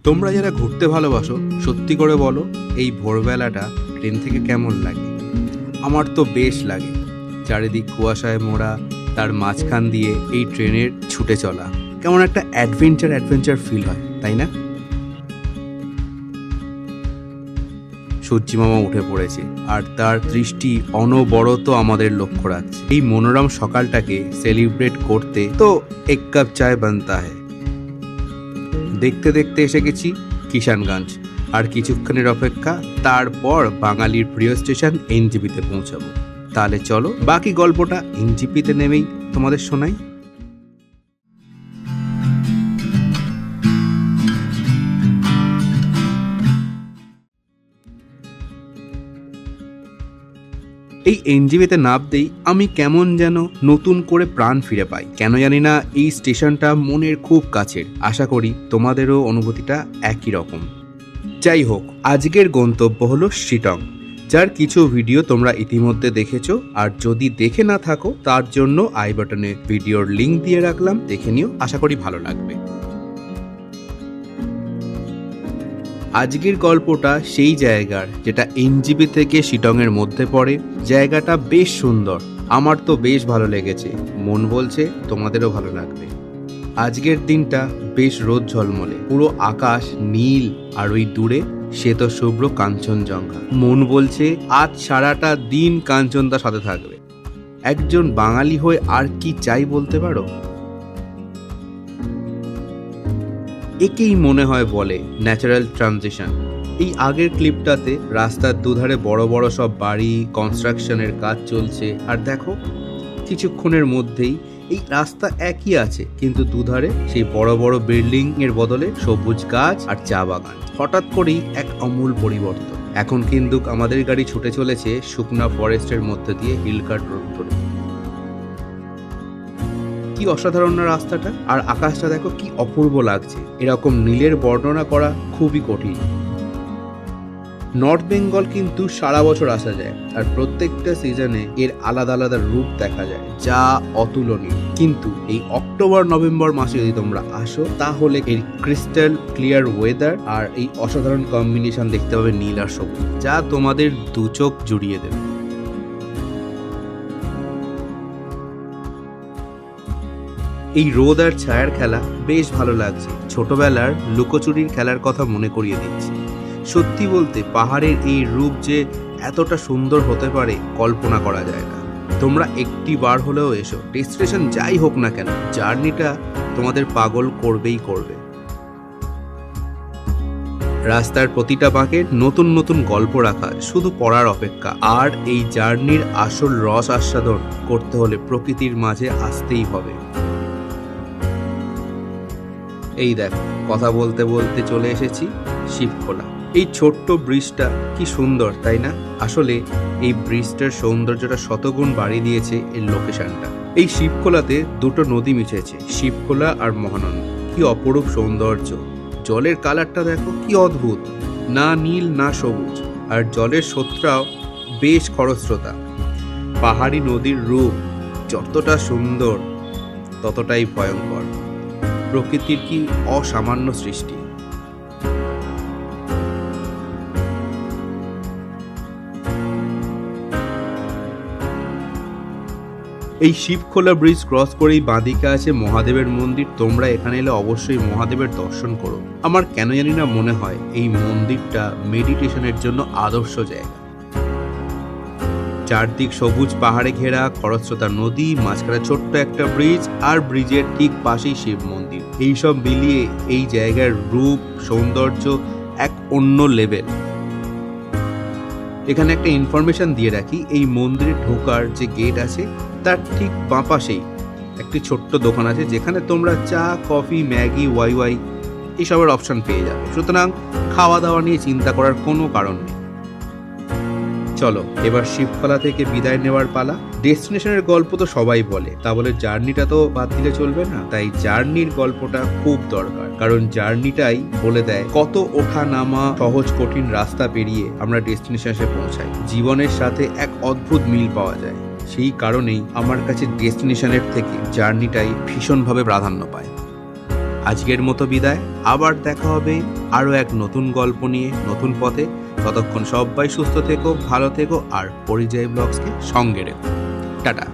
তোমরা যারা ঘুরতে ভালোবাসো সত্যি করে বলো, এই ভোরবেলাটা ট্রেন থেকে কেমন লাগে? আমার তো বেশ লাগে। চারিদিক কুয়াশায় মোড়া, তার মাঝখান দিয়ে এই ট্রেনের ছুটে চলা কেমন একটা অ্যাডভেঞ্চার ফিল হয়, তাই না? সূর্যি মামা উঠে পড়েছে আর তার দৃষ্টি অনবরত আমাদের লক্ষ্য রাখছে। এই মনোরম সকালটাকে সেলিব্রেট করতে তো এক কাপ চায় বানতা হ্যায়। দেখতে দেখতে এসে গেছি কিষানগঞ্জ, আর কিছুক্ষণের অপেক্ষা, তারপর বাঙালির প্রিয় স্টেশন এনজেপিতে পৌঁছাবো। তাহলে চলো বাকি গল্পটা এনজেপিতে নেমেই তোমাদের শোনাই। এই এনজেপিতে নামতেই আমি কেমন যেন নতুন করে প্রাণ ফিরে পাই। কেন জানি না, এই স্টেশনটা মনের খুব কাছের। আশা করি তোমাদেরও অনুভূতিটা একই রকম। যাই হোক, আজকের গন্তব্য হলো শিটং, যার কিছু ভিডিও তোমরা ইতিমধ্যে দেখেছো, আর যদি দেখে না থাকো তার জন্য আই বাটনে ভিডিওর লিংক দিয়ে রাখলাম, দেখে নিও, আশা করি ভালো লাগবে। আজকের গল্পটা সেই জায়গার যেটা এনজেপি থেকে শিটংয়ের মধ্যে পড়ে। জায়গাটা বেশ সুন্দর, আমার তো বেশ ভালো লেগেছে, মন বলছে তোমাদেরও ভালো লাগবে। আজকের দিনটা বেশ রোদ ঝলমলে, পুরো আকাশ নীল, আর ওই দূরে শ্বেত শুভ্র কাঞ্চনজঙ্ঘা। মন বলছে আজ সারাটা দিন কাঞ্চনদার সাথে থাকবে। একজন বাঙালি হয়ে আর কি চাই বলতে পারো? একেই মনে হয় বলে ন্যাচারাল ট্রানজিশন। এই আগের ক্লিপটাতে রাস্তার দুধারে বড় বড় সব বাড়ি, কনস্ট্রাকশনের কাজ চলছে, আর দেখো কিছুক্ষণের মধ্যেই এই রাস্তা একই আছে, কিন্তু দুধারে সেই বড় বড় বিল্ডিং এর বদলে সবুজ গাছ আর চা বাগান। হঠাৎ করেই এক আমূল পরিবর্তন। এখন কিন্তু আমাদের গাড়ি ছুটে চলেছে শুকনা ফরেস্টের মধ্যে দিয়ে হিলকাট রোড ধরে। কি অসাধারণ না রাস্তাটা, আর আকাশটা দেখো কি অপূর্ব লাগছে। এরকম নীলের বর্ণনা করা খুবই কঠিন। নর্থ বেঙ্গল কিন্তু সারা বছর আসা যায়, আর প্রত্যেকটা সিজনে এর আলাদা আলাদা রূপ দেখা যায়, যা অতুলনীয়। কিন্তু এই অক্টোবর নভেম্বর মাসে যদি তোমরা আসো, তাহলে এর ক্রিস্টাল ক্লিয়ার ওয়েদার আর এই অসাধারণ কম্বিনেশন দেখতে পাবে নীল আর সবুজ, যা তোমাদের দু চোখ জুড়িয়ে দেবে। এই রোদ আর ছায়ার খেলা বেশ ভালো লাগছে। ছোটবেলার লুকোচুরির খেলার কথা মনে করিয়ে দিচ্ছে। সত্যি বলতে পাহাড়ের এই রূপ যে এতটা সুন্দর হতে পারে কল্পনা করা যায় না। তোমরা একটি বার হলেও এসো, ডেস্টিনেশন যাই হোক না কেন, জার্নিটা তোমাদের পাগল করবেই করবে। রাস্তার প্রতিটা বাঁকে নতুন নতুন গল্প রাখা, শুধু পড়ার অপেক্ষা। আর এই জার্নির আসল রস আস্বাদন করতে হলে প্রকৃতির মাঝে আসতেই হবে। এই দেখো, কথা বলতে বলতে চলে এসেছি শিবখোলা। এই ছোট্ট ব্রিজটা কি সুন্দর, তাই না? আসলে এই ব্রিজটার সৌন্দর্যটা শতগুণ বাড়িয়ে দিয়েছে এর লোকেশনটা। এই শিবখোলাতে দুটো নদী মিশেছে, শিবখোলা আর মহানন্দা। কি অপরূপ সৌন্দর্য! জলের কালারটা দেখো কি অদ্ভুত, না নীল না সবুজ, আর জলের স্রোতটাও বেশ খরস্রোতা। পাহাড়ি নদীর রূপ যতটা সুন্দর ততটাই ভয়ঙ্কর। প্রকৃতির কি অসামান্য সৃষ্টি! এই শিবখোলা ব্রিজ ক্রস করেই বাঁদিকে আছে মহাদেবের মন্দির। তোমরা এখানে এলে অবশ্যই মহাদেবের দর্শন করো। আমার কেন জানি না মনে হয় এই মন্দিরটা মেডিটেশনের জন্য আদর্শ জায়গা। চারদিক সবুজ পাহাড়ে ঘেরা, খরস্রোতা নদী, মাঝখানে ছোট্ট একটা ব্রিজ, আর ব্রিজের ঠিক পাশেই শিব মন্দির। এইসব মিলিয়ে এই জায়গার রূপ সৌন্দর্য এক অন্য লেভেল। এখানে একটা ইনফরমেশন দিয়ে রাখি, এই মন্দিরে ঢোকার যে গেট আছে তার ঠিক বাঁ পাশেই একটি ছোট্ট দোকান আছে, যেখানে তোমরা চা, কফি, ম্যাগি, ওয়াই এইসবের অপশন পেয়ে যাবে। সুতরাং খাওয়া দাওয়া নিয়ে চিন্তা করার কোনো কারণ নেই। চলো এবার শিবখোলা থেকে বিদায় নেওয়ার পালা। ডেস্টিনেশনের গল্প তো সবাই বলে, তা বলে জার্নিটা তো বাদ দিলে চলবে না। তাই জার্নির গল্পটা খুব দরকার, কারণ জার্নিটাই বলে দেয় কত ওঠা নামা, সহজ কঠিন রাস্তা পেরিয়ে আমরা ডেস্টিনেশনে পৌঁছাই। জীবনের সাথে এক অদ্ভুত মিল পাওয়া যায়। সেই কারণেই আমার কাছে ডেস্টিনেশনের থেকে জার্নিটাই ভীষণভাবে প্রাধান্য পায়। আজকের মতো বিদায়, আবার দেখা হবে আরও এক নতুন গল্প নিয়ে নতুন পথে। ততক্ষণ সবাই সুস্থ থেকো, ভালো থেকো, আর পরিযায়ী ব্লগসকে সঙ্গে রেখো। টাটা।